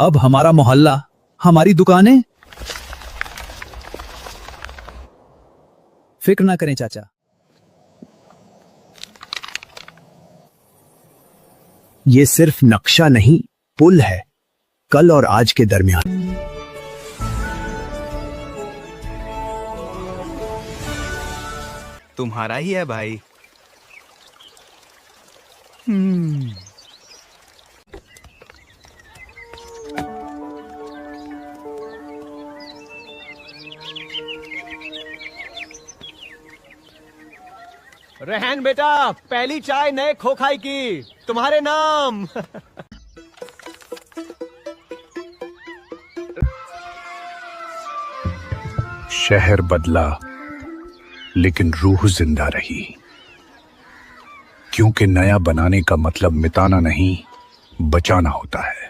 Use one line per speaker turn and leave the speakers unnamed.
अब हमारा मोहल्ला, हमारी दुकानें। फिक्र ना करें चाचा,
ये सिर्फ नक्शा नहीं, पुल है कल और आज के दरमियान।
तुम्हारा ही है भाई।
रेहान बेटा, पहली चाय नए खोखाई की, तुम्हारे नाम।
शहर बदला लेकिन रूह जिंदा रही, क्योंकि नया बनाने का मतलब मिटाना नहीं, बचाना होता है।